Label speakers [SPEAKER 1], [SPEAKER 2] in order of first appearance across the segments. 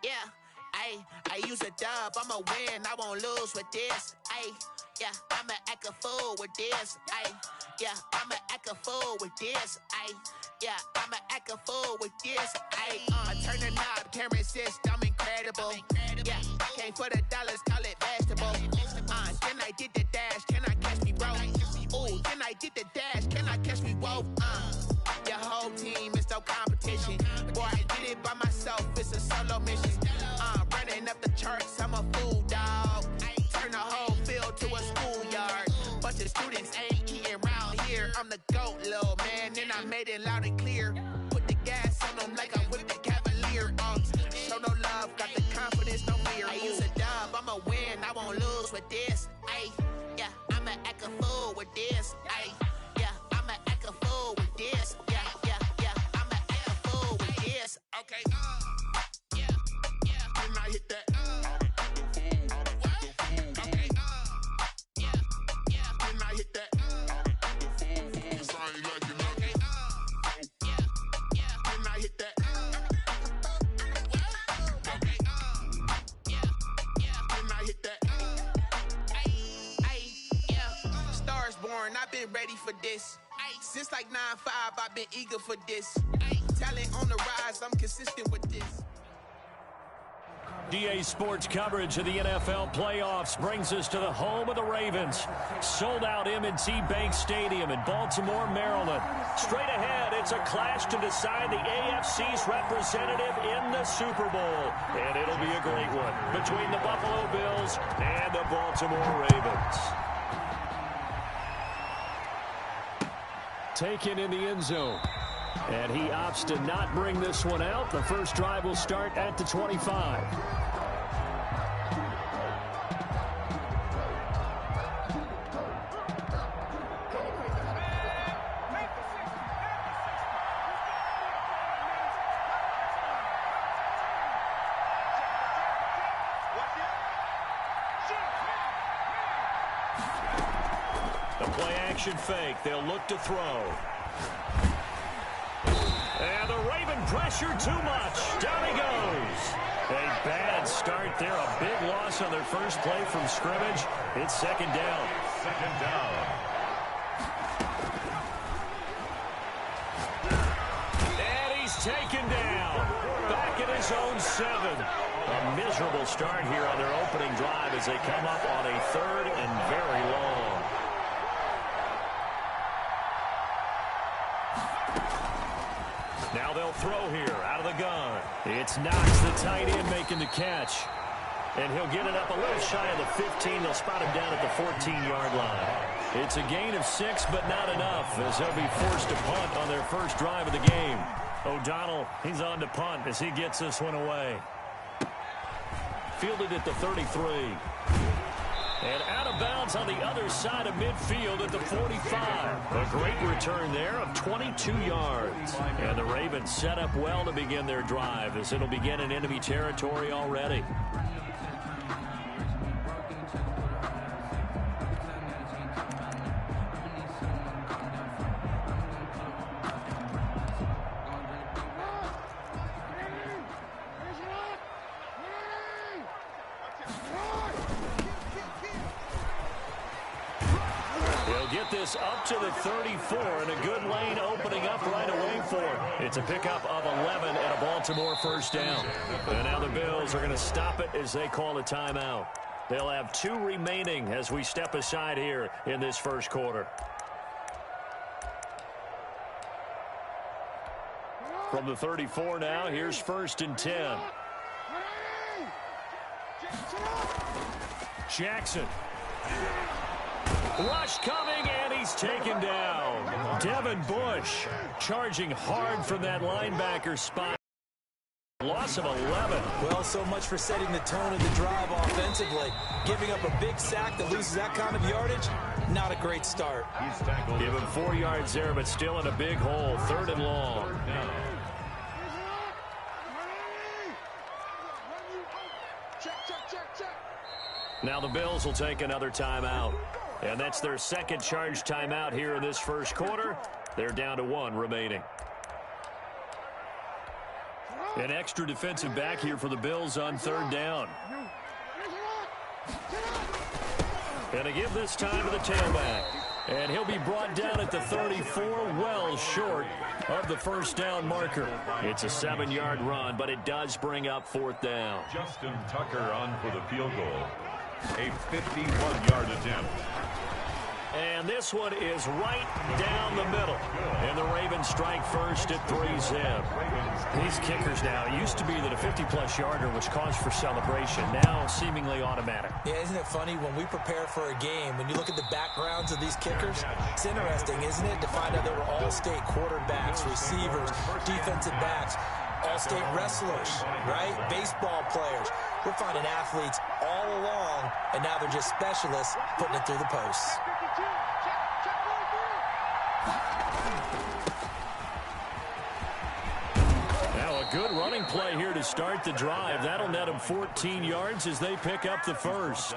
[SPEAKER 1] Yeah, I use a dub, I'ma win, I won't lose with this. Yeah, I'ma act a fool with this. Yeah, I'ma act a fool with this. Yeah, I'ma act a fool with this. I turn the knob, camera assist, I'm incredible. Yeah, came for the dollars, call it vegetable. Then I did the dash, can I catch me, bro? Ooh, then I did the dash, can I catch me, whoa? Your whole team is no competition. Boy, I did it by myself, it's a solo mission. Running up the charts, I'm a fool, dog. Turn the whole field to a schoolyard. Bunch of students ain't eating round here. I'm the GOAT, little man, and I made it loud and clear. Put the gas on them like I'm with the Cavalier. Show no love, got the confidence, no fear. I use a dub, I'ma win, I won't lose with this. Yeah, I'ma act a fool with this. Yeah, I'ma act a fool with this. Yeah, I'ma act a fool with this. Okay, yeah, when I hit that. I've been ready for this. Since like 9-5, I've been eager for this. Talent on the rise, I'm consistent with this.
[SPEAKER 2] DA Sports coverage of the NFL playoffs brings us to the home of the Ravens. Sold out M&T Bank Stadium in Baltimore, Maryland. Straight ahead, it's a clash to decide the AFC's representative in the Super Bowl. And it'll be a great one between the Buffalo Bills and the Baltimore Ravens. Taken in the end zone. And he opts to not bring this one out. The first drive will start at the 25. The play action fake. They'll look to throw. And the Raven pressure too much. Down he goes. A bad start there. A big loss on their first play from scrimmage. It's second down. Second down. And he's taken down. Back at his own 7. A miserable start here on their opening drive as they come up on a third and very long. Now they'll throw here out of the gun. It's Knox, the tight end, making the catch. And he'll get it up a little shy of the 15. They'll spot him down at the 14-yard line. It's a gain of 6, but not enough, as they'll be forced to punt on their first drive of the game. O'Donnell, he's on to punt as he gets this one away. Fielded at the 33. And out of bounds on the other side of midfield at the 45. A great return there of 22 yards. And the Ravens set up well to begin their drive as it'll begin in enemy territory already. This up to the 34, and a good lane opening up right away for him. It's a pickup of 11 and a Baltimore first down. And now the Bills are going to stop it as they call a timeout. They'll have 2 remaining as we step aside here in this first quarter. From the 34 now, here's 1st and 10. Jackson. Rush coming, and he's taken down. Devin Bush charging hard from that linebacker spot. Loss of 11.
[SPEAKER 3] Well, so much for setting the tone of the drive offensively. Giving up a big sack that loses that kind of yardage, not a great start.
[SPEAKER 2] Give him 4 yards there, but still in a big hole. 3rd and long. Now the Bills will take another timeout. And that's their second charge timeout here in this first quarter. They're down to 1 remaining. An extra defensive back here for the Bills on third down. And a give this time to the tailback. And he'll be brought down at the 34, well short of the first down marker. It's a 7-yard run, but it does bring up fourth down.
[SPEAKER 4] Justin Tucker on for the field goal. A 51-yard attempt.
[SPEAKER 2] And this one is right down the middle. And the Ravens strike first at 3-zip. These kickers now, it used to be that a 50-plus yarder was cause for celebration. Now seemingly automatic.
[SPEAKER 3] Yeah, isn't it funny when we prepare for a game, when you look at the backgrounds of these kickers, it's interesting, isn't it, to find out they were all-state quarterbacks, receivers, defensive backs, all-state wrestlers, right? Baseball players. We're finding athletes all along, and now they're just specialists putting it through the posts.
[SPEAKER 2] Now a good running play here to start the drive. That'll net him 14 yards as they pick up the first.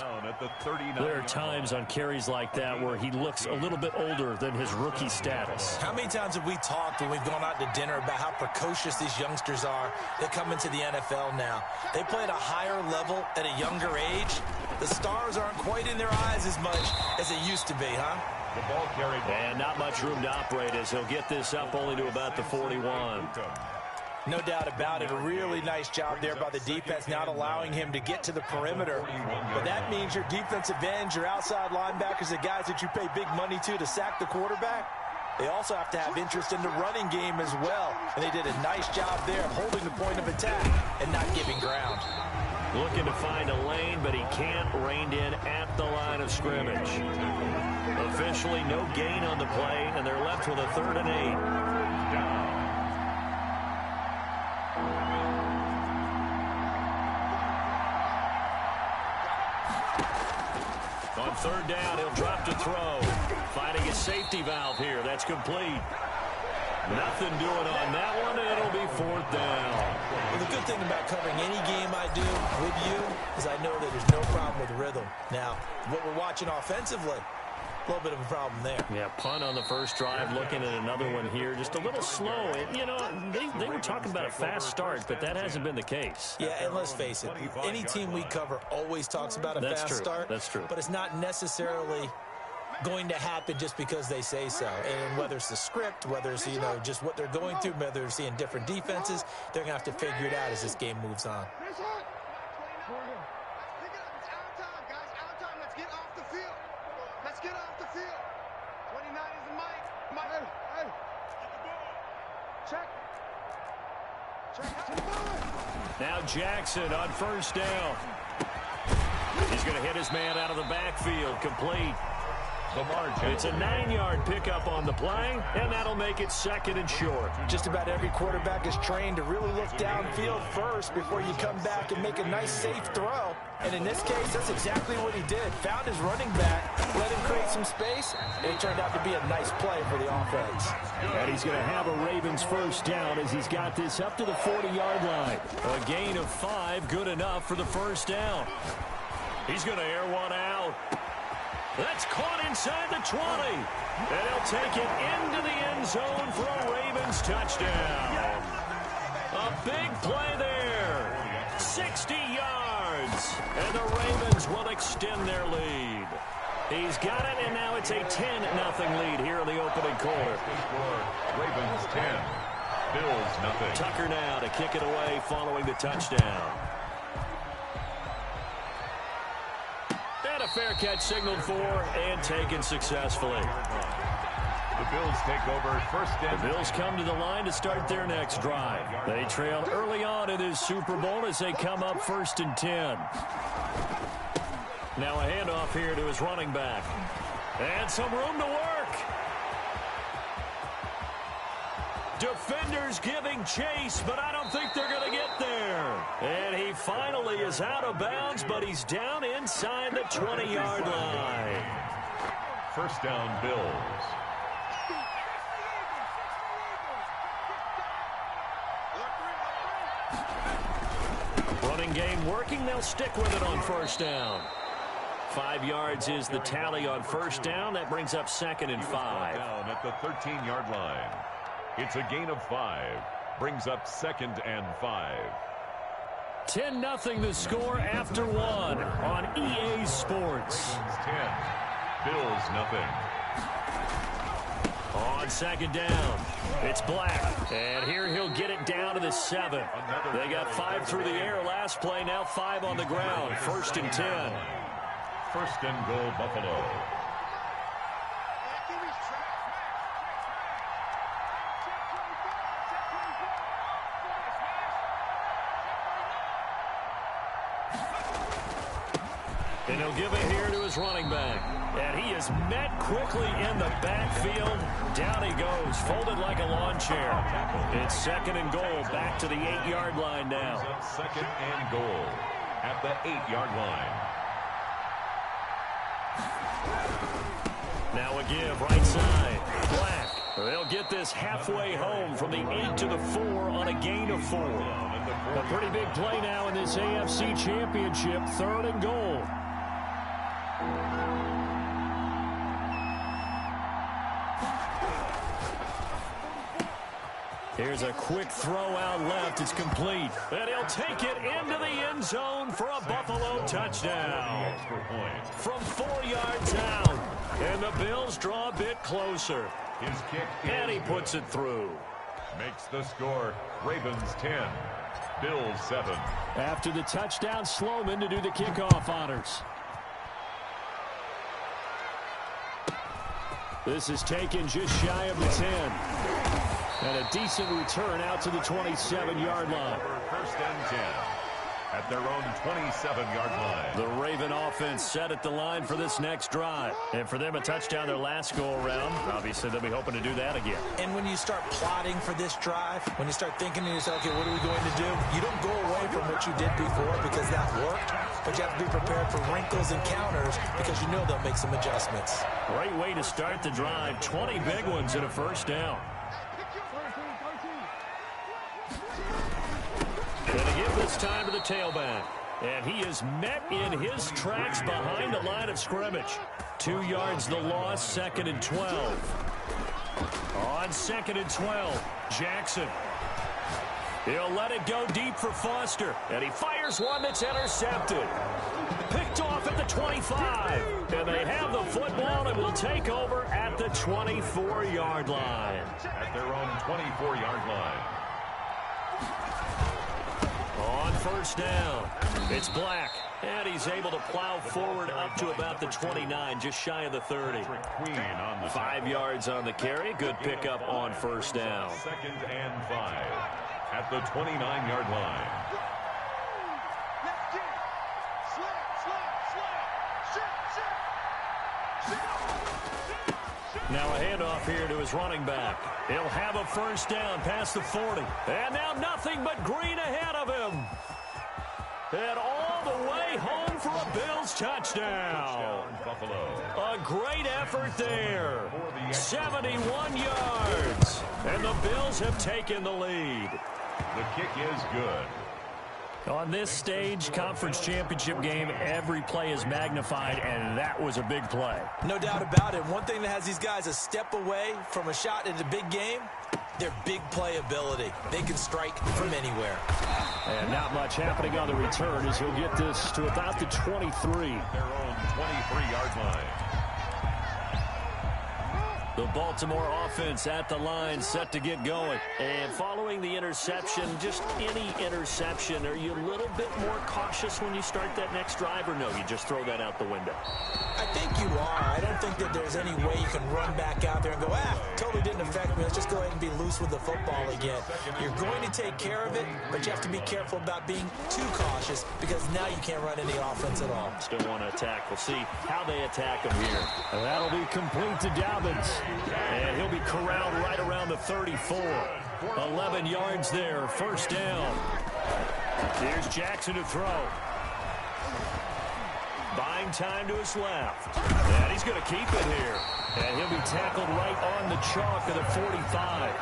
[SPEAKER 2] There are times on carries like that where he looks a little bit older than his rookie status.
[SPEAKER 3] How many times have we talked when we've gone out to dinner about how precocious these youngsters are that come into the NFL now? They play at a higher level at a younger age. The stars aren't quite in their eyes as much as it used to be, huh?
[SPEAKER 4] The ball carried.
[SPEAKER 2] And not much room to operate as he'll get this up only to about the 41.
[SPEAKER 3] No doubt about it. A really nice job there by the defense, not allowing him to get to the perimeter. But that means your defensive ends, your outside linebackers, the guys that you pay big money to sack the quarterback, they also have to have interest in the running game as well. And they did a nice job there of holding the point of attack and not giving ground.
[SPEAKER 2] Looking to find a lane, but he can't rein in at the line of scrimmage. Officially no gain on the play, and they're left with a 3rd and 8. On 3rd down, he'll drop to throw. Finding a safety valve here. That's complete. Nothing doing on that one, and it'll be 4th down.
[SPEAKER 3] Well, the good thing about covering any game I do with you is I know that there's no problem with rhythm. Now, what we're watching offensively, a little bit of a problem there.
[SPEAKER 2] Yeah, punt on the first drive, looking at another one here. Just a little slow. And, you know, they were talking about a fast start, but that hasn't been the case.
[SPEAKER 3] Yeah, and let's face it, any team we cover always talks about a fast start.
[SPEAKER 2] That's true.
[SPEAKER 3] But it's not necessarily going to happen just because they say so. And whether it's the script, whether it's, you know, just what they're going through, whether they're seeing different defenses, they're going to have to figure it out as this game moves on.
[SPEAKER 2] Now Jackson on first down. He's going to hit his man out of the backfield. Complete. It's a 9-yard pickup on the play, and that'll make it 2nd and short.
[SPEAKER 3] Just about every quarterback is trained to really look downfield first before you come back and make a nice, safe throw. And in this case, that's exactly what he did. Found his running back, let him create some space, and it turned out to be a nice play for the offense.
[SPEAKER 2] And he's going to have a Ravens first down as he's got this up to the 40-yard line. A gain of 5, good enough for the first down. He's going to air one out. That's caught inside the 20. And he'll take it into the end zone for a Ravens touchdown. A big play there. 60 yards. And the Ravens will extend their lead. He's got it, and now it's a 10-0 lead here in the opening quarter.
[SPEAKER 4] Ravens 10, Bills nothing.
[SPEAKER 2] Tucker now to kick it away following the touchdown. And a fair catch signaled for and taken successfully.
[SPEAKER 4] The Bills take over first and...
[SPEAKER 2] The Bills come to the line to start their next drive. They trail early on in this Super Bowl as they come up 1st and 10. Now a handoff here to his running back. And some room to work. Defenders giving chase, but I don't think they're going to get there. And he finally is out of bounds, but he's down inside the 20-yard line.
[SPEAKER 4] First down, Bills.
[SPEAKER 2] Running game working. They'll stick with it on first down. 5 yards is the tally on first down. That brings up 2nd and 5.
[SPEAKER 4] Down at the 13-yard line. It's a gain of 5. Brings up 2nd and 5.
[SPEAKER 2] 10-0 the score after 1 on EA Sports.
[SPEAKER 4] 10. Bills nothing.
[SPEAKER 2] On 2nd down, it's Black. And here he'll get it down to the 7. They got 5 through the air last play, now 5 on the ground. 1st and 10.
[SPEAKER 4] 1st and goal, Buffalo.
[SPEAKER 2] And he'll give it here to his running back. And he is met quickly in the backfield. Down he goes, folded like a lawn chair. It's 2nd and goal, back to the 8-yard line now.
[SPEAKER 4] 2nd and goal at the 8-yard line.
[SPEAKER 2] Now a give, right side. Black. They'll get this halfway home from the 8 to the 4 on a gain of 4. A pretty big play now in this AFC Championship. 3rd and goal. Here's a quick throw out left. It's complete. And he'll take it into the end zone for a Buffalo touchdown. From 4 yards out. And the Bills draw a bit closer.
[SPEAKER 4] His kick
[SPEAKER 2] and he puts it through.
[SPEAKER 4] Makes the score Ravens 10, Bills 7.
[SPEAKER 2] After the touchdown, Sloman to do the kickoff honors. This is taken just shy of the 10. And a decent return out to the 27-yard line.
[SPEAKER 4] 1st and 10 at their own 27-yard line.
[SPEAKER 2] The Raven offense set at the line for this next drive. And for them, a touchdown their last go-around. Obviously, they'll be hoping to do that again.
[SPEAKER 3] And when you start plotting for this drive, when you start thinking to yourself, okay, what are we going to do? You don't go away from what you did before because that worked. But you have to be prepared for wrinkles and counters because you know they'll make some adjustments.
[SPEAKER 2] Great way to start the drive. 20 big ones and a 1st down. Going to give this time to the tailback. And he is met in his tracks behind the line of scrimmage. 2 yards the loss, 2nd and 12. On 2nd and 12, Jackson. He'll let it go deep for Foster. And he fires one that's intercepted. Picked off at the 25. And they have the football and will take over at the 24-yard line.
[SPEAKER 4] At their own 24-yard line.
[SPEAKER 2] On 1st down, it's Black. And he's able to plow forward up to about the 29, just shy of the 30. 5 yards on the carry. Good pickup on 1st down.
[SPEAKER 4] 2nd and 5 at the 29-yard line.
[SPEAKER 2] Now a handoff here to his running back. He'll have a 1st down past the 40. And now nothing but green ahead of him. And all the way home for a Bills touchdown. A great effort there. 71 yards. And the Bills have taken the lead.
[SPEAKER 4] The kick is good.
[SPEAKER 2] On this stage, conference championship game, every play is magnified, and that was a big play.
[SPEAKER 3] No doubt about it. One thing that has these guys a step away from a shot in the big game, their big play ability. They can strike from anywhere.
[SPEAKER 2] And not much happening on the return as he'll get this to about the 23.
[SPEAKER 4] Their own 23-yard line.
[SPEAKER 2] The Baltimore offense at the line, set to get going. And following the interception, just any interception, are you a little bit more cautious when you start that next drive, or no, you just throw that out the window?
[SPEAKER 3] I think you are. I don't think that there's any way you can run back out there and go, totally didn't affect me. Let's just go ahead and be loose with the football again. You're going to take care of it, but you have to be careful about being too cautious because now you can't run any offense at all.
[SPEAKER 2] Still want to attack. We'll see how they attack him here. And that'll be complete to Dobbins. And he'll be corralled right around the 34. 11 yards there, 1st down. Here's Jackson to throw. Buying time to his left. And he's going to keep it here. And he'll be tackled right on the chalk of the 45.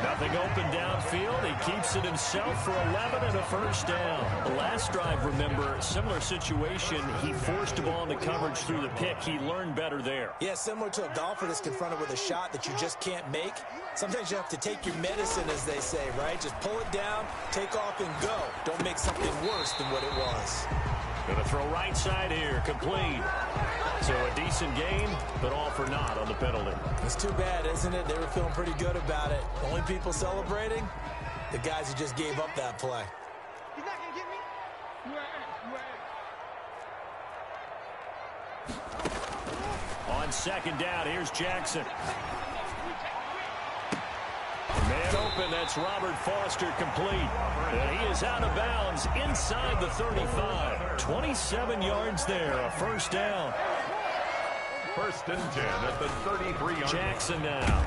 [SPEAKER 2] Nothing open downfield. He keeps it himself for 11 and a first down. The last drive, remember, similar situation. He forced the ball into coverage through the pick. He learned better there.
[SPEAKER 3] Yeah, similar to a golfer that's confronted with a shot that you just can't make. Sometimes you have to take your medicine, as they say, right? Just pull it down, take off, and go. Don't make something worse than what it was.
[SPEAKER 2] Going to throw right side here, complete. So a decent game, but all for naught on the penalty.
[SPEAKER 3] It's too bad, isn't it? They were feeling pretty good about it. The only people celebrating, the guys who just gave up that play.
[SPEAKER 5] He's not going to get me.
[SPEAKER 2] On second down, here's Jackson. Man open, that's Robert Foster, complete. And he is out of bounds inside the 35. 27 yards there, a first down.
[SPEAKER 4] First and 10 at the 33-yard.
[SPEAKER 2] Jackson now.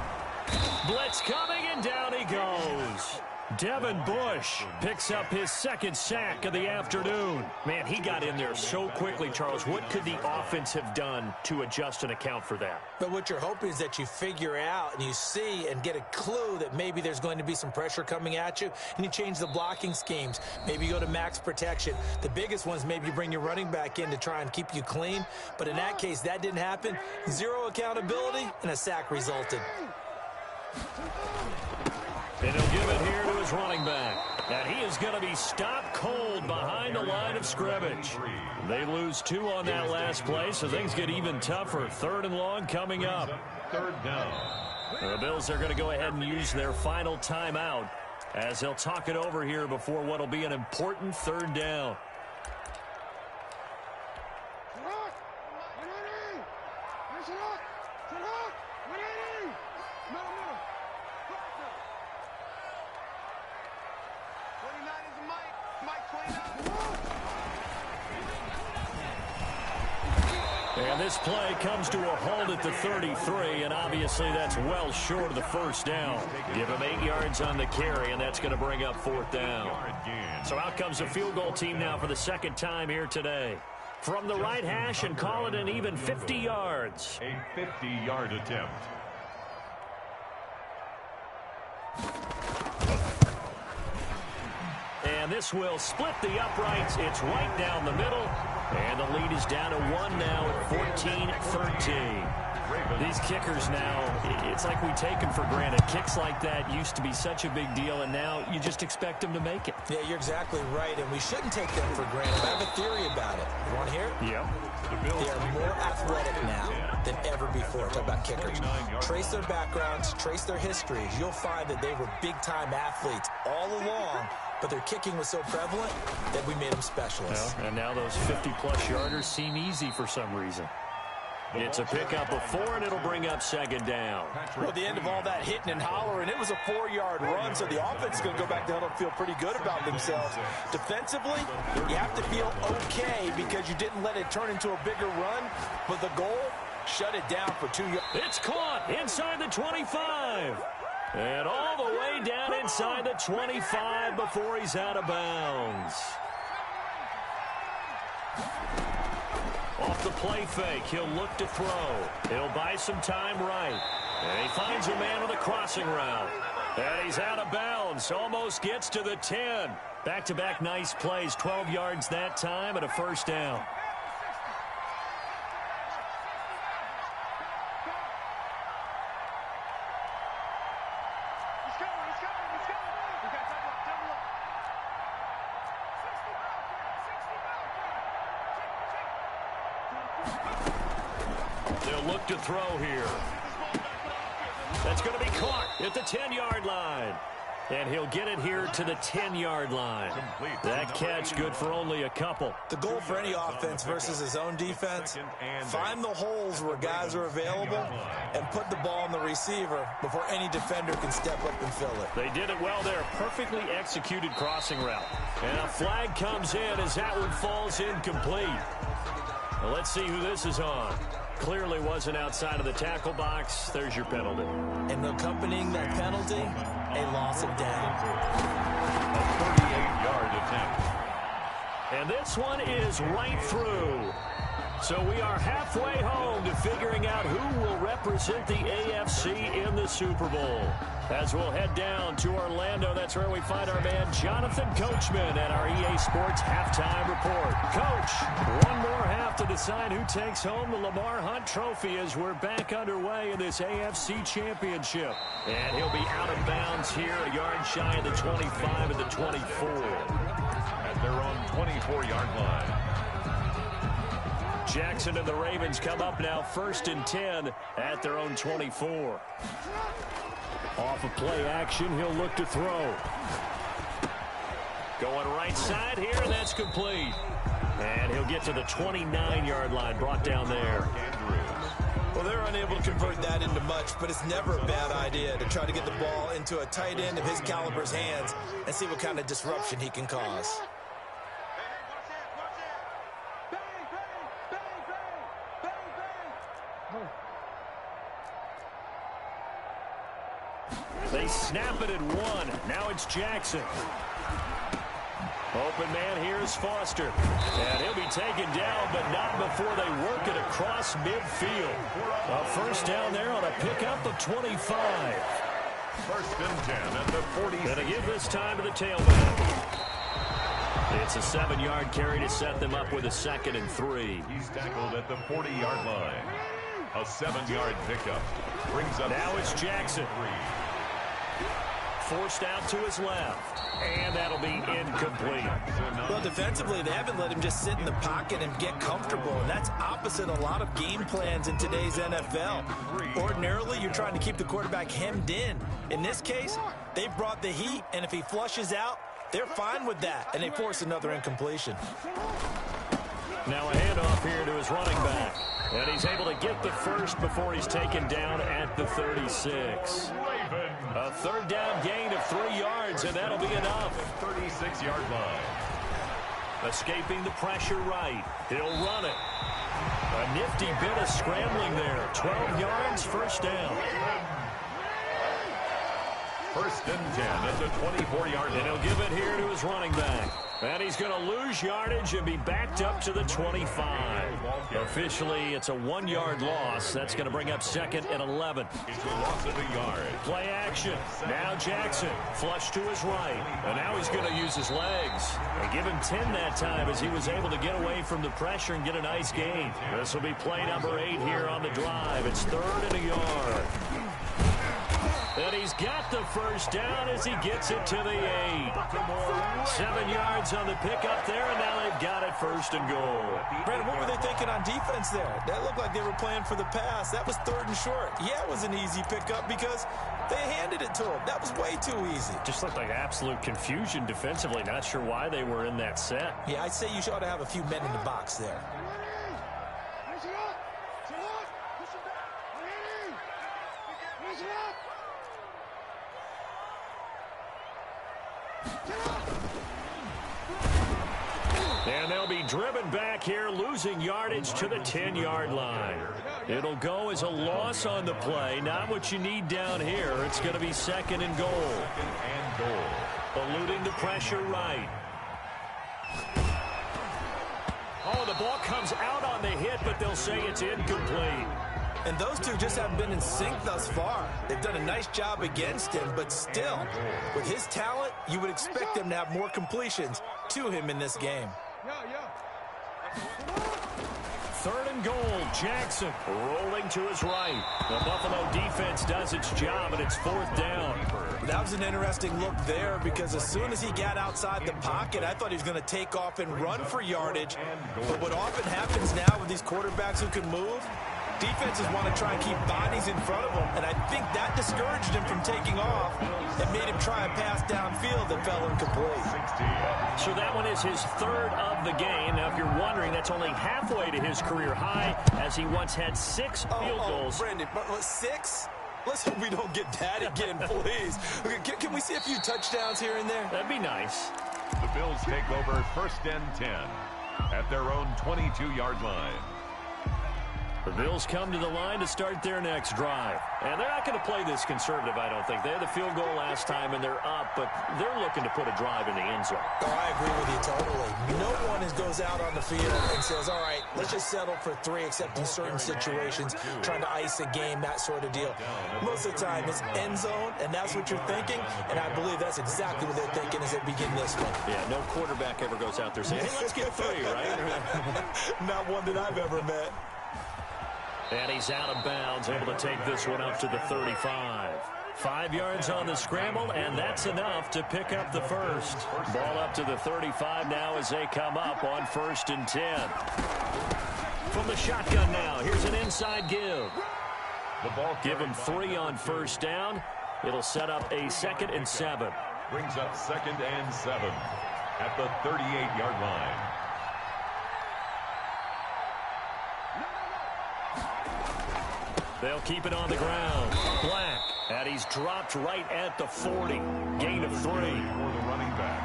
[SPEAKER 2] Blitz coming, and down he goes. Devin Bush picks up his second sack of the afternoon. Man, he got in there so quickly, Charles. What could the offense have done to adjust and account for that?
[SPEAKER 3] But what you're hoping is that you figure out and you see and get a clue that maybe there's going to be some pressure coming at you, and you change the blocking schemes. Maybe you go to max protection. The biggest ones, maybe you bring your running back in to try and keep you clean. But in that case, that didn't happen. Zero accountability, and a sack resulted.
[SPEAKER 2] And he'll give it here to his running back. And he is going to be stopped cold behind the line of scrimmage. They lose 2 on that last play, so things get even tougher. Third and long coming up.
[SPEAKER 4] Third down.
[SPEAKER 2] The Bills are going to go ahead and use their final timeout as they'll talk it over here before what will be an important third down. And this play comes to a halt at the 33, and obviously that's well short of the first down. Give him 8 yards on the carry, and that's going to bring up fourth down. So out comes the field goal team now for the second time here today. From the right hash, and call it an even 50 yards.
[SPEAKER 4] A 50-yard attempt.
[SPEAKER 2] And this will split the uprights. It's right down the middle. And the lead is down to 1 now at 14-13. These kickers now, it's like we take them for granted. Kicks like that used to be such a big deal, and now you just expect them to make it.
[SPEAKER 3] Yeah, you're exactly right, and we shouldn't take them for granted. I have a theory about it. You want to hear it?
[SPEAKER 2] Yeah.
[SPEAKER 3] They are more athletic now than ever before. Talk about kickers. Trace their backgrounds, trace their histories. You'll find that they were big-time athletes all along, but their kicking was so prevalent that we made them specialists.
[SPEAKER 2] Well, and now those 50-plus yarders seem easy for some reason. It's a pickup of 4, and it'll bring up second down.
[SPEAKER 3] Well, at the end of all that hitting and hollering, it was a 4-yard run, so the offense is going to go back down and feel pretty good about themselves. Defensively, you have to feel okay because you didn't let it turn into a bigger run, but the goal, shut it down for 2 yards.
[SPEAKER 2] It's caught inside the 25. And all the way down inside the 25 before he's out of bounds. Off the play fake, he'll look to throw. He'll buy some time right. And he finds a man with a crossing route. And he's out of bounds, almost gets to the 10. Back-to-back nice plays, 12 yards that time and a first down. They'll look to throw here. That's going to be caught at the 10-yard line. And he'll get it here to the 10-yard line. That catch good for only a couple.
[SPEAKER 3] The goal for any offense versus his own defense, find the holes where guys are available and put the ball on the receiver before any defender can step up and fill it.
[SPEAKER 2] They did it well there. Perfectly executed crossing route. And a flag comes in as that one falls incomplete. Well, let's see who this is on. Clearly wasn't outside of the tackle box. There's your penalty.
[SPEAKER 3] And accompanying that penalty, a loss of down.
[SPEAKER 4] A 38-yard attempt.
[SPEAKER 2] And this one is right through. So we are halfway home to figuring out who will represent the AFC in the Super Bowl. As we'll head down to Orlando, that's where we find our man Jonathan Coachman at our EA Sports Halftime Report. Coach, one more half to decide who takes home the Lamar Hunt Trophy as we're back underway in this AFC Championship. And he'll be out of bounds here, a yard shy of the 25 and the 24.
[SPEAKER 4] At their own 24-yard line.
[SPEAKER 2] Jackson and the Ravens come up now 1st and 10 at their own 24. Off of play action, he'll look to throw. Going right side here, and that's complete. And he'll get to the 29-yard line, brought down there.
[SPEAKER 3] Well, they're unable to convert that into much, but it's never a bad idea to try to get the ball into a tight end of his caliber's hands and see what kind of disruption he can cause.
[SPEAKER 2] They snap it at 1. Now it's Jackson. Open man here is Foster. And he'll be taken down, but not before they work it across midfield. A first down there on a pickup of 25.
[SPEAKER 4] 1st and 10 at the 40.
[SPEAKER 2] And to give this time to the tailback. It's a 7-yard carry to set them up with a 2nd and 3.
[SPEAKER 4] He's tackled at the 40-yard line. A 7-yard pickup. Brings up
[SPEAKER 2] now it's Jackson.
[SPEAKER 4] 3.
[SPEAKER 2] Forced out to his left. And that'll be incomplete.
[SPEAKER 3] Well, defensively, they haven't let him just sit in the pocket and get comfortable, and that's opposite a lot of game plans in today's NFL. Ordinarily, you're trying to keep the quarterback hemmed in. In this case, they brought the heat, and if he flushes out, they're fine with that, and they force another incompletion.
[SPEAKER 2] Now a handoff here to his running back. And he's able to get the first before he's taken down at the 36. A 3rd down gain of 3 yards, and that'll be enough.
[SPEAKER 4] 36-yard line.
[SPEAKER 2] Escaping the pressure right. He'll run it. A nifty bit of scrambling there. 12 yards, 1st down.
[SPEAKER 4] 1st and 10 at the 24-yard line.
[SPEAKER 2] And he'll give it here to his running back. And he's going to lose yardage and be backed up to the 25. Officially, it's a 1-yard loss. That's going to bring up 2nd and 11.
[SPEAKER 4] It's a loss of a yard.
[SPEAKER 2] Play action. Now Jackson. Flush to his right. And now he's going to use his legs. And give him 10 that time as he was able to get away from the pressure and get a nice gain. This will be play number 8 here on the drive. It's 3rd and a yard. And he's got the first down as he gets it to the 8. 7 yards on the pickup there, and now they've got it 1st and goal.
[SPEAKER 3] Brandon, what were they thinking on defense there? That looked like they were playing for the pass. That was 3rd and short. Yeah, it was an easy pickup because they handed it to him. That was way too easy.
[SPEAKER 2] Just looked like absolute confusion defensively. Not sure why they were in that set.
[SPEAKER 3] Yeah, I'd say you ought to have a few men in the box there.
[SPEAKER 2] And they'll be driven back here, losing yardage to the 10-yard line. It'll go as a loss on the play. Not what you need down here. It's going to be 2nd and goal.
[SPEAKER 4] 2nd and goal.
[SPEAKER 2] Eluding the pressure right. Oh, the ball comes out on the hit, but they'll say it's incomplete.
[SPEAKER 3] And those two just haven't been in sync thus far. They've done a nice job against him, but still, with his talent, you would expect them to have more completions to him in this game.
[SPEAKER 2] 3rd and goal, Jackson rolling to his right. The Buffalo defense does its job, and it's 4th down.
[SPEAKER 3] That was an interesting look there because as soon as he got outside the pocket, I thought he was going to take off and run for yardage. But what often happens now with these quarterbacks who can move, defenses want to try and keep bodies in front of them, and I think that discouraged him from taking off and made him try a pass downfield that fell incomplete.
[SPEAKER 2] So that one is his 3rd of the game. Now, if you're wondering, that's only halfway to his career high, as he once had 6 field goals.
[SPEAKER 3] Brandon, 6? Let's hope we don't get that again, please. Can we see a few touchdowns here and there?
[SPEAKER 2] That'd be nice.
[SPEAKER 4] The Bills take over 1st and 10 at their own 22-yard line.
[SPEAKER 2] The Bills come to the line to start their next drive. And they're not going to play this conservative, I don't think. They had the field goal last time, and they're up, but they're looking to put a drive in the end zone.
[SPEAKER 3] Oh, I agree with you totally. No one goes out on the field and says, all right, let's just settle for 3, except in certain situations, trying to ice a game, that sort of deal. Most of the time, it's end zone, and that's what you're thinking, and I believe that's exactly what they're thinking as they begin this one.
[SPEAKER 2] Yeah, no quarterback ever goes out there saying, hey, let's get 3, right?
[SPEAKER 3] Not one that I've ever met.
[SPEAKER 2] And he's out of bounds, able to take this one up to the 35. 5 yards on the scramble, and that's enough to pick up the first. Ball up to the 35 now as they come up on 1st and 10. From the shotgun now, here's an inside give. Give him 3 on 1st down. It'll set up a 2nd and 7.
[SPEAKER 4] Brings up 2nd and 7 at the 38-yard line.
[SPEAKER 2] They'll keep it on the ground. Black, and he's dropped right at the 40. Gain of 3.
[SPEAKER 4] For the running back.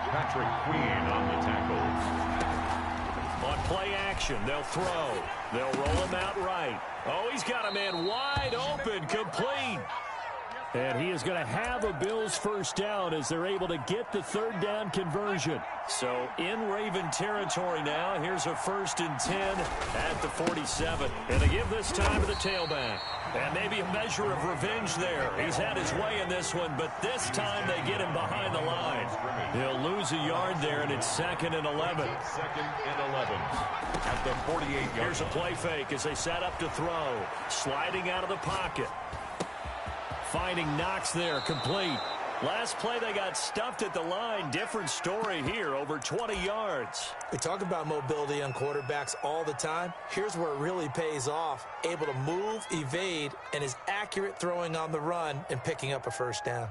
[SPEAKER 4] Patrick Queen on the tackle.
[SPEAKER 2] On play action, they'll throw. They'll roll him out right. Oh, he's got a man wide open, complete. And he is going to have a Bills first down as they're able to get the 3rd down conversion. So in Raven territory now, here's a 1st and 10 at the 47. And they give this time to the tailback. And maybe a measure of revenge there. He's had his way in this one, but this time they get him behind the line. He'll lose a yard there, and it's 2nd and 11.
[SPEAKER 4] 2nd and 11 at the 48-yard.
[SPEAKER 2] Here's a play fake as they set up to throw. Sliding out of the pocket. Finding Knox there, complete. Last play, they got stuffed at the line. Different story here, over 20 yards.
[SPEAKER 3] We talk about mobility on quarterbacks all the time. Here's where it really pays off. Able to move, evade, and is accurate throwing on the run and picking up a 1st down.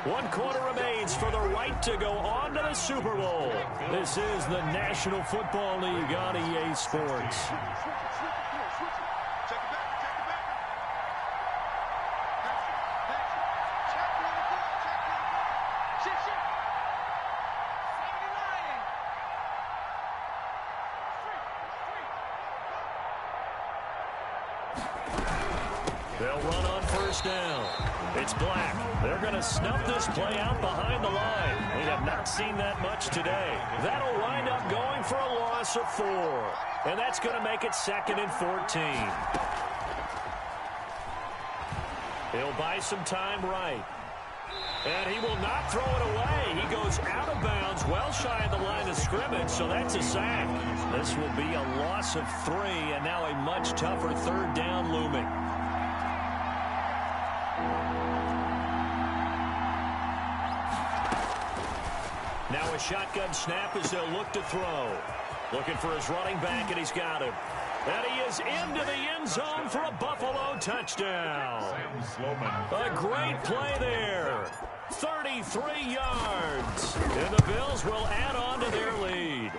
[SPEAKER 2] One quarter remains for the right to go on to the Super Bowl. This is the National Football League on EA Sports. They'll run on 1st down. It's Black. They're going to snuff this play out behind the line. We have not seen that much today. That'll wind up going for a loss of 4. And that's going to make it 2nd and 14. He'll buy some time right. And he will not throw it away. He goes out of bounds, well shy of the line of scrimmage, so that's a sack. This will be a loss of 3, and now a much tougher 3rd down looming. Now a shotgun snap as they'll look to throw. Looking for his running back, and he's got him. And he is into the end zone for a Buffalo touchdown. A great play there. 33 yards. And the Bills will add on to their lead.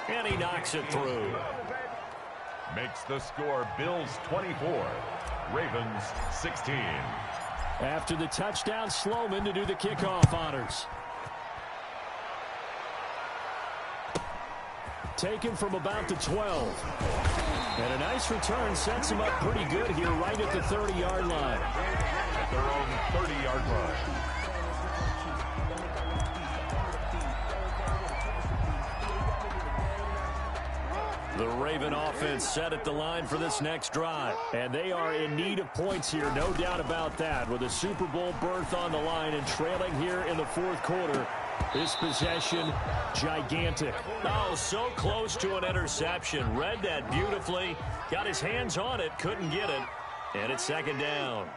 [SPEAKER 2] And he knocks it through.
[SPEAKER 4] Makes the score Bills 24, Ravens 16.
[SPEAKER 2] After the touchdown, Sloman to do the kickoff honors. Taken from about the 12. And a nice return sets him up pretty good here right at the 30-yard line.
[SPEAKER 4] At their own 30-yard line.
[SPEAKER 2] The Raven offense set at the line for this next drive. And they are in need of points here, no doubt about that. With a Super Bowl berth on the line and trailing here in the 4th quarter. This possession, gigantic. Oh, so close to an interception. Read that beautifully. Got his hands on it, couldn't get it. And it's 2nd down.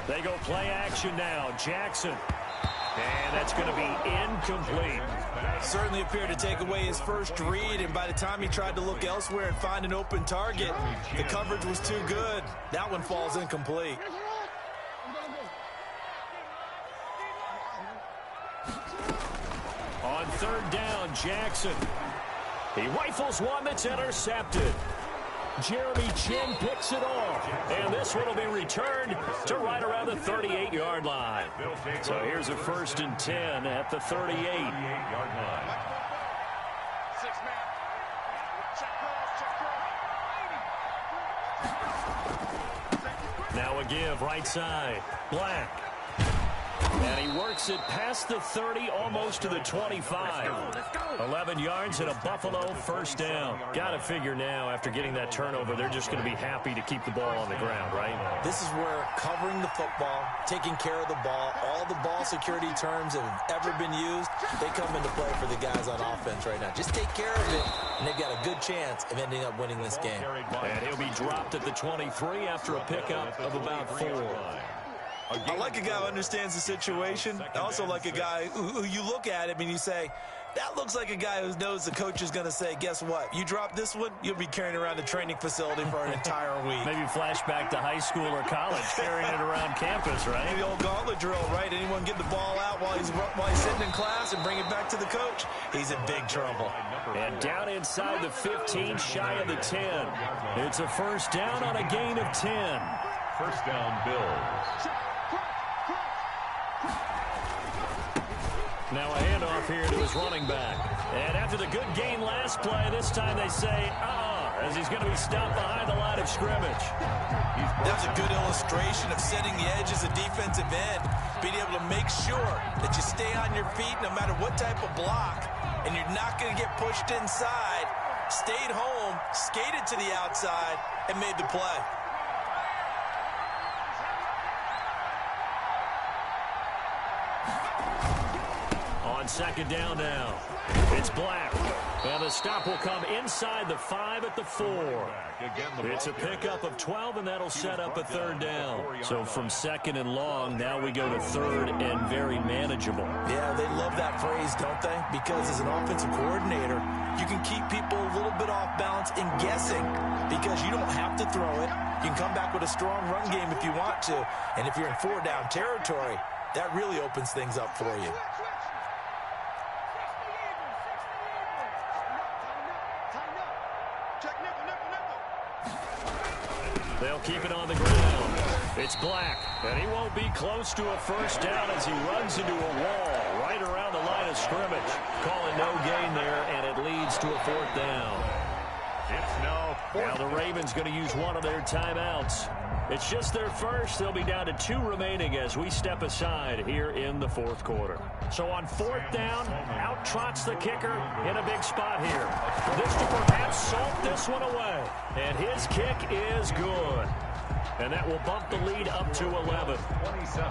[SPEAKER 2] They go play action now. Jackson. And that's going to be incomplete.
[SPEAKER 3] Certainly appeared to take away his first read, and by the time he tried to look elsewhere and find an open target, the coverage was too good. That one falls incomplete.
[SPEAKER 2] third down, Jackson. He rifles one that's intercepted. Jeremy Chinn picks it off. And this one will be returned to right around the 38-yard line. So here's a 1st and 10 at the 38-yard line. Now a give right side. Black. And he works it past the 30, almost to the 25. 11 yards and a Buffalo 1st down. Got to figure now, after getting that turnover, they're just going to be happy to keep the ball on the ground, right?
[SPEAKER 3] This is where covering the football, taking care of the ball, all the ball security terms that have ever been used, they come into play for the guys on offense right now. Just take care of it, and they've got a good chance of ending up winning this game.
[SPEAKER 2] And he'll be dropped at the 23 after a pickup of about 4.
[SPEAKER 3] I like a guy who understands the situation. I also like a guy who you look at him and you say, that looks like a guy who knows the coach is going to say, guess what? You drop this one, you'll be carrying around the training facility for an entire week.
[SPEAKER 2] Maybe flashback to high school or college, carrying it around campus, right?
[SPEAKER 3] Maybe the old gauntlet drill, right? Anyone get the ball out while he's sitting in class and bring it back to the coach? He's in big trouble.
[SPEAKER 2] And down inside the 15, shy of the 10. It's a 1st down on a gain of 10.
[SPEAKER 4] 1st down, Bills.
[SPEAKER 2] Now a handoff here to his running back. And after the good gain last play, this time they say, as he's going to be stopped behind the line of scrimmage.
[SPEAKER 3] That's a good illustration of setting the edge as a defensive end, being able to make sure that you stay on your feet no matter what type of block, and you're not going to get pushed inside. Stayed home, skated to the outside, and made the play.
[SPEAKER 2] On 2nd down now, it's Black. And the stop will come inside the 5 at the 4. It's a pickup of 12, and that'll set up a 3rd down. So from 2nd and long, now we go to 3rd and very manageable.
[SPEAKER 3] Yeah, they love that phrase, don't they? Because as an offensive coordinator, you can keep people a little bit off balance and guessing because you don't have to throw it. You can come back with a strong run game if you want to. And if you're in 4-down territory, that really opens things up for you.
[SPEAKER 2] They'll keep it on the ground. It's Black, and he won't be close to a 1st down as he runs into a wall right around the line of scrimmage. Calling no gain there, and it leads to a 4th down.
[SPEAKER 4] It's now 4th.
[SPEAKER 2] Now the Ravens going to use one of their timeouts. It's just their first. They'll be down to 2 remaining as we step aside here in the 4th quarter. So on 4th down, out trots the kicker in a big spot here. This to perhaps salt this one away. And his kick is good. And that will bump the lead up to 11.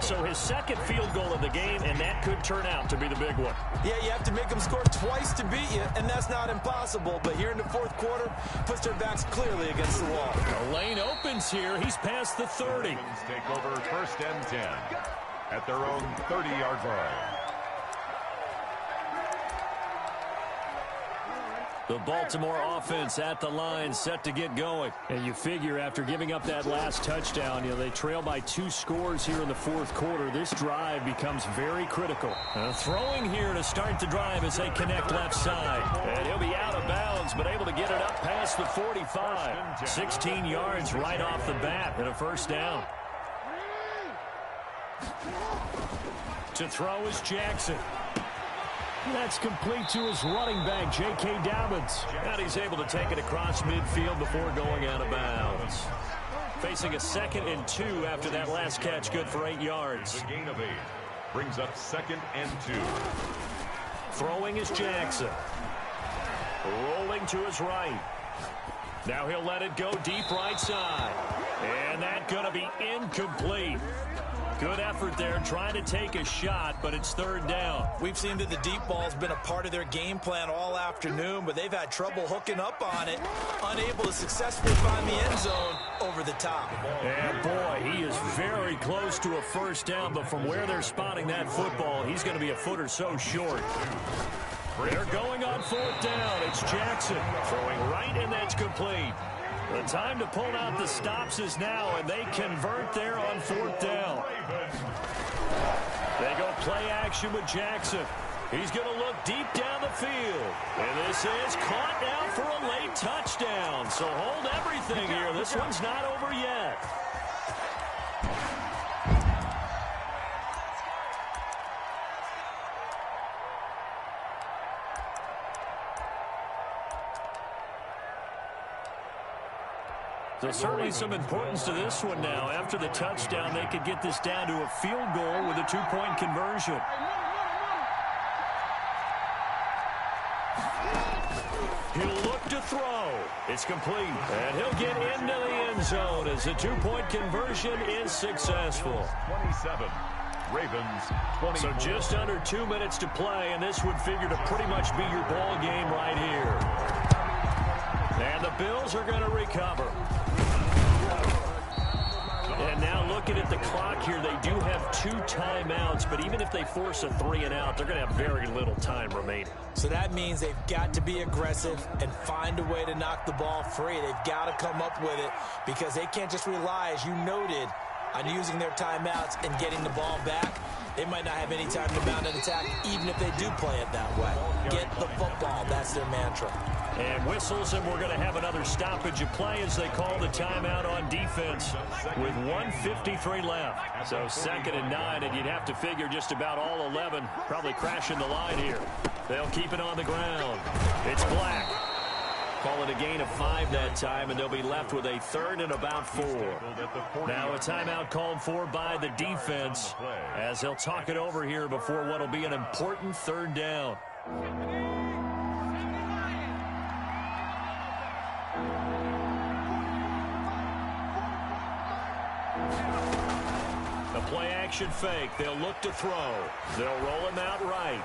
[SPEAKER 2] So his 2nd field goal of the game, and that could turn out to be the big one.
[SPEAKER 3] Yeah, you have to make them score twice to beat you, and that's not impossible. But here in the 4th quarter, puts their backs clearly against the wall.
[SPEAKER 2] The lane opens here. He's past the 30.
[SPEAKER 4] Take over 1st and 10 at their own 30-yard line.
[SPEAKER 2] The Baltimore offense at the line, set to get going. And you figure after giving up that last touchdown, they trail by 2 scores here in the 4th quarter. This drive becomes very critical. Throwing here to start the drive as they connect left side. And he'll be out of bounds, but able to get it up past the 45. 16 yards right off the bat and a 1st down. To throw is Jackson. That's complete to his running back, J.K. Dobbins. And he's able to take it across midfield before going out of bounds. Facing a 2nd and 2 after that last catch, good for 8 yards.
[SPEAKER 4] The gain of 8 brings up 2nd and 2.
[SPEAKER 2] Throwing is Jackson. Rolling to his right. Now he'll let it go deep right side. And that's going to be incomplete. Good effort there, trying to take a shot, but it's 3rd down.
[SPEAKER 3] We've seen that the deep ball's been a part of their game plan all afternoon, but they've had trouble hooking up on it, unable to successfully find the end zone over the top.
[SPEAKER 2] And boy, he is very close to a 1st down, but from where they're spotting that football, he's going to be a foot or so short. They're going on 4th down. It's Jackson throwing right, and that's complete. The time to pull out the stops is now, and they convert there on 4th down. They go play action with Jackson. He's going to look deep down the field. And this is caught now for a late touchdown. So hold everything here. This one's not over yet. So certainly some importance to this one now. After the touchdown, they could get this down to a field goal with a two-point conversion. He'll look to throw. It's complete. And he'll get into the end zone as the two-point conversion is successful.
[SPEAKER 4] 27. Ravens 20.
[SPEAKER 2] So just under 2 minutes to play, and this would figure to pretty much be your ball game right here. And the Bills are going to recover. And now looking at the clock here, they do have 2 timeouts, but even if they force a 3-and-out, they're going to have very little time remaining.
[SPEAKER 3] So that means they've got to be aggressive and find a way to knock the ball free. They've got to come up with it because they can't just rely, as you noted, on using their timeouts and getting the ball back. They might not have any time to mount an attack, even if they do play it that way. Get the football. That's their mantra.
[SPEAKER 2] And whistles, and we're going to have another stoppage of play as they call the timeout on defense with 1:53 left. So 2nd and 9, and you'd have to figure just about all 11 probably crashing the line here. They'll keep it on the ground. It's Black. Call it a gain of 5 that time, and they'll be left with a 3rd and about 4. Now a timeout called for by the defense as they'll talk it over here before what will be an important 3rd down. The play action fake. They'll look to throw. They'll roll him out right.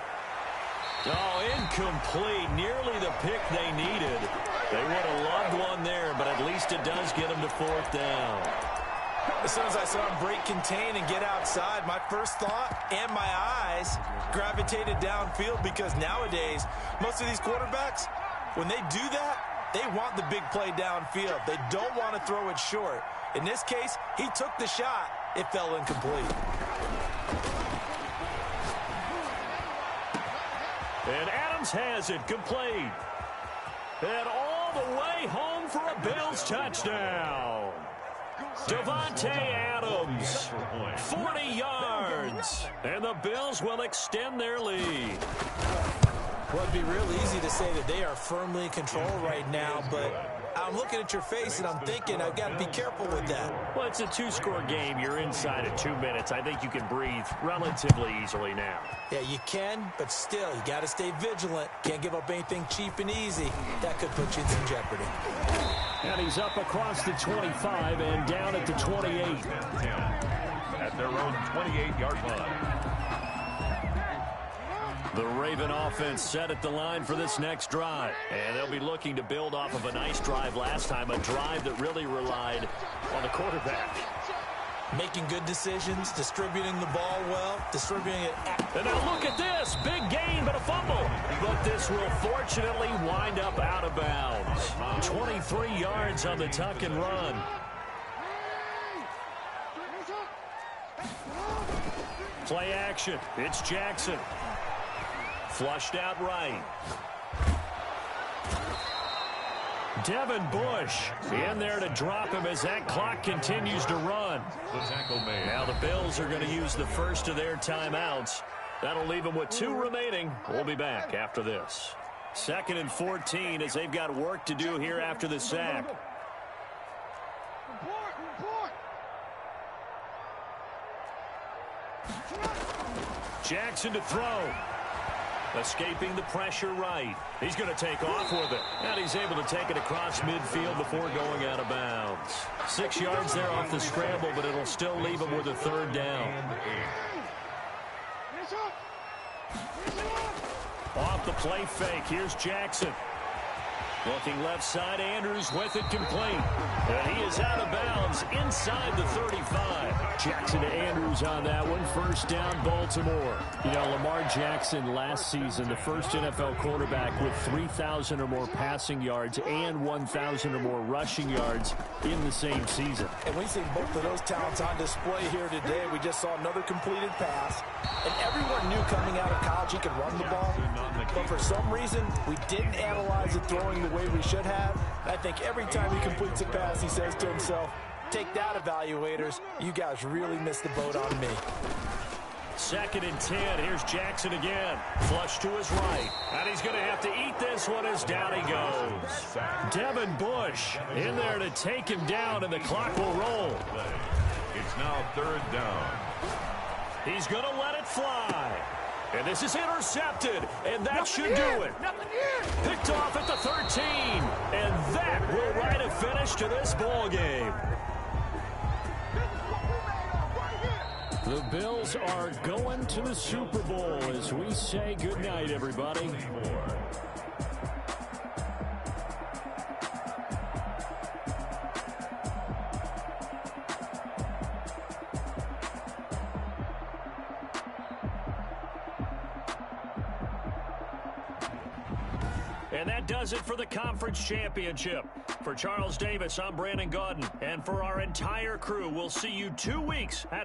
[SPEAKER 2] Oh, incomplete. Nearly the pick they needed. They would have loved one there, but at least it does get them to 4th down.
[SPEAKER 3] As soon as I saw him break contain and get outside, my first thought and my eyes gravitated downfield because nowadays, most of these quarterbacks, when they do that, they want the big play downfield. They don't want to throw it short. In this case, he took the shot. It fell incomplete.
[SPEAKER 2] And Adams has it complete. And all the way home for a Bills touchdown. Davante Adams, 40 yards. And the Bills will extend their lead.
[SPEAKER 3] Well, it'd be real easy to say that they are firmly in control right now, but I'm looking at your face and I'm thinking I've got to be careful with that.
[SPEAKER 2] Well, it's a 2-score game. You're inside of 2 minutes. I think you can breathe relatively easily now.
[SPEAKER 3] Yeah, you can, but still, you got to stay vigilant. Can't give up anything cheap and easy. That could put you in some jeopardy.
[SPEAKER 2] And he's up across the 25 and down at the 28.
[SPEAKER 4] At their own 28-yard line.
[SPEAKER 2] The Raven offense set at the line for this next drive. And they'll be looking to build off of a nice drive last time, a drive that really relied on the quarterback.
[SPEAKER 3] Making good decisions, distributing the ball well, distributing it.
[SPEAKER 2] And now look at this. Big gain, but a fumble. But this will fortunately wind up out of bounds. 23 yards on the tuck and run. Play action. It's Jackson. Flushed out right. Devin Bush in there to drop him as that clock continues to run.
[SPEAKER 4] The tackle made.
[SPEAKER 2] Now the Bills are going to use the first of their timeouts. That'll leave them with 2 remaining. We'll be back after this. 2nd and 14 as they've got work to do here after the sack. Jackson to throw. Escaping the pressure right. He's going to take off with it. And he's able to take it across midfield before going out of bounds. 6 yards there off the scramble, but it'll still leave him with a 3rd down. Off the play fake. Here's Jackson. Looking left side, Andrews with it complete. And he is out of bounds inside the 35. Jackson to Andrews on that one. First down, Baltimore. You know, Lamar Jackson last season, the first NFL quarterback with 3,000 or more passing yards and 1,000 or more rushing yards in the same season.
[SPEAKER 3] And we've seen both of those talents on display here today. We just saw another completed pass. And everyone knew coming out of college he could run the ball. But for some reason, we didn't analyze it throwing the way we should have. I think every time he completes a pass, he says to himself, take that, evaluators. You guys really missed the boat on me.
[SPEAKER 2] 2nd and 10. Here's Jackson again. Flush to his right. And he's going to have to eat this one as down he goes. Devin Bush in there to take him down, and the clock will roll.
[SPEAKER 4] It's now 3rd down.
[SPEAKER 2] He's going to let it fly. And this is intercepted, and that should do it. Picked off at the 13, and that will write a finish to this ball game. The Bills are going to the Super Bowl as we say goodnight, everybody. And that does it for the conference championship. For Charles Davis, I'm Brandon Gaudin. And for our entire crew, we'll see you 2 weeks at